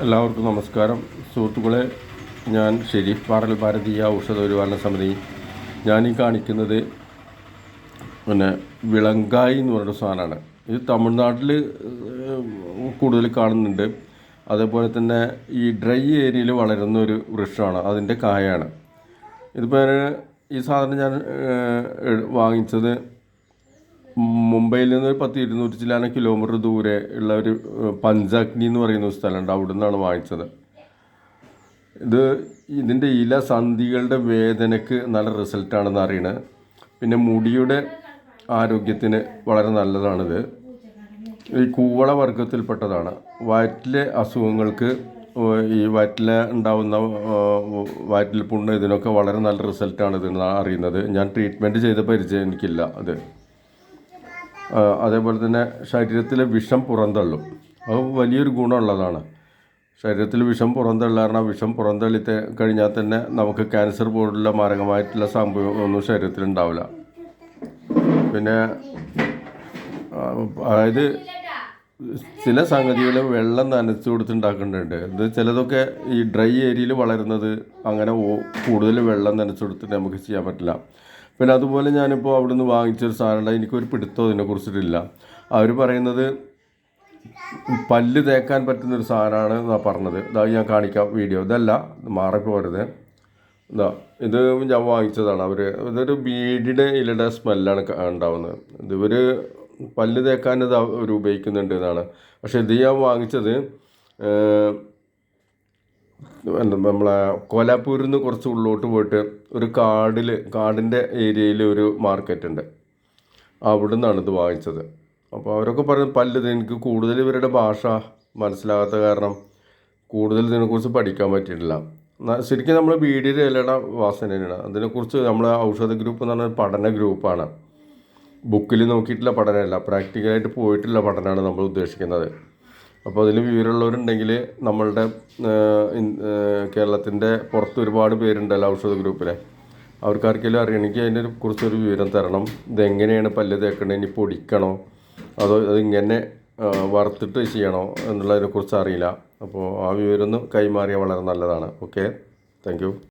എല്ലാവർക്കും നമസ്കാരം. സുഹൃത്തുക്കളെ, ഞാൻ ഷെരീഫ് പാറൽ ഭാരതീയ ഔഷധ പരിപാലന സമിതി. ഞാനീ കാണിക്കുന്നത് വിളങ്കായി എന്ന് പറഞ്ഞൊരു സാധനമാണ്. ഇത് തമിഴ്നാട്ടിൽ കൂടുതൽ കാണുന്നുണ്ട്. അതേപോലെ തന്നെ ഈ ഡ്രൈ ഏരിയയിൽ വളരുന്ന ഒരു വൃക്ഷമാണ്, അതിൻ്റെ കായാണ്. ഇതിപ്പോൾ ഈ സാധനം ഞാൻ വാങ്ങിച്ചത് മുംബൈയിൽ നിന്ന് 10-200 ചില്ലാന കിലോമീറ്റർ ദൂരെ ഉള്ള ഒരു പഞ്ചാഗ്നി എന്ന് പറയുന്ന ഒരു സ്ഥലമുണ്ട്, അവിടെ നിന്നാണ് വാങ്ങിച്ചത്. ഇതിൻ്റെ ഇല സന്ധികളുടെ വേദനയ്ക്ക് നല്ല റിസൾട്ടാണെന്ന് അറിയണത്. പിന്നെ മുടിയുടെ ആരോഗ്യത്തിന് വളരെ നല്ലതാണിത്. ഈ കൂവള വർഗത്തിൽപ്പെട്ടതാണ്. വയറ്റിലെ അസുഖങ്ങൾക്ക്, ഈ വയറ്റിൽ ഉണ്ടാവുന്ന വയറ്റിൽ പുണ്ണ്, ഇതിനൊക്കെ വളരെ നല്ല റിസൾട്ടാണ് ഇതെന്ന് അറിയുന്നത്. ഞാൻ ട്രീറ്റ്മെൻറ്റ് ചെയ്ത പരിചയം എനിക്കില്ല അത്. അതേപോലെ തന്നെ ശരീരത്തിലെ വിഷം പുറന്തള്ളും. അത് വലിയൊരു ഗുണമുള്ളതാണ്. ശരീരത്തിൽ വിഷം പുറന്തള്ളാറുണ്ട്. വിഷം പുറന്തള്ളി കഴിഞ്ഞാൽ തന്നെ നമുക്ക് ക്യാൻസർ പോലുള്ള മാരകമായിട്ടുള്ള സംഭവം ഒന്നും ശരീരത്തിലുണ്ടാവില്ല. പിന്നെ അതായത് ചില സംഗതികൾ വെള്ളം നനച്ചു കൊടുത്തുണ്ടാക്കേണ്ടതുണ്ട്. ഇത് ചിലതൊക്കെ ഈ ഡ്രൈ ഏരിയയിൽ വളരുന്നത് അങ്ങനെ കൂടുതൽ വെള്ളം നനച്ചു കൊടുത്തിട്ട് നമുക്ക് ചെയ്യാൻ പറ്റില്ല. പിന്നെ അതുപോലെ ഞാനിപ്പോൾ അവിടെ നിന്ന് വാങ്ങിച്ചൊരു സാധനം, എനിക്കൊരു പിടുത്തം ഇതിനെക്കുറിച്ചിട്ടില്ല. അവർ പറയുന്നത് പല്ല് തേക്കാൻ പറ്റുന്നൊരു സാധനമാണ് എന്നാണ് പറഞ്ഞത്. ഇതായി ഞാൻ കാണിക്കാം വീഡിയോ. ഇതല്ല, മാറിപ്പോരുത്. ഇത് ഞാൻ വാങ്ങിച്ചതാണ്. ഇതൊരു ബീഡിയുടെ ഇലയുടെ സ്മെല്ലാണ് ഉണ്ടാവുന്നത്. ഇവർ പല്ല് തേക്കാൻ ഇത് അവർ ഉപയോഗിക്കുന്നുണ്ട് എന്നാണ്. പക്ഷേ ഇത് ഞാൻ വാങ്ങിച്ചത് നമ്മളെ കോലാപ്പൂരിൽ നിന്ന് കുറച്ച് ഉള്ളോട്ട് പോയിട്ട് ഒരു കാടിൻ്റെ ഏരിയയിൽ ഒരു മാർക്കറ്റ് ഉണ്ട്, അവിടെ നിന്നാണ് ഇത് വാങ്ങിച്ചത്. അപ്പോൾ അവരൊക്കെ പറയുന്നത് പല്ല്, എനിക്ക് കൂടുതൽ ഇവരുടെ ഭാഷ മനസ്സിലാകാത്ത കാരണം കൂടുതൽ ഇതിനെക്കുറിച്ച് പഠിക്കാൻ പറ്റിയിട്ടില്ല. ശരിക്കും നമ്മൾ ബീഡിയുടെ ഇലയുടെ വാസന തന്നെയാണ്. അതിനെക്കുറിച്ച് നമ്മളെ ഔഷധ ഗ്രൂപ്പ് എന്ന് പറഞ്ഞാൽ പഠന ഗ്രൂപ്പാണ്. ബുക്കിൽ നോക്കിയിട്ടുള്ള പഠനമല്ല, പ്രാക്ടിക്കലായിട്ട് പോയിട്ടുള്ള പഠനമാണ് നമ്മൾ ഉദ്ദേശിക്കുന്നത്. അപ്പോൾ അതിൽ വിവരമുള്ളവരുണ്ടെങ്കിൽ നമ്മളുടെ കേരളത്തിൻ്റെ പുറത്ത് ഒരുപാട് പേരുണ്ടല്ലോ ഔഷധ ഗ്രൂപ്പിലെ, അവർക്കാർക്കെങ്കിലും അറിയണമെങ്കിൽ അതിനെ കുറിച്ചൊരു വിവരം തരണം. ഇതെങ്ങനെയാണ് പല്ല് തേക്കണത്, ഇനി പൊടിക്കണോ അതോ അതിങ്ങനെ വറുത്തിട്ട് ചെയ്യണോ എന്നുള്ളതിനെക്കുറിച്ച് അറിയില്ല. അപ്പോൾ ആ വിവരം ഒന്ന് കൈമാറിയാൽ വളരെ നല്ലതാണ്. Okay, thank you.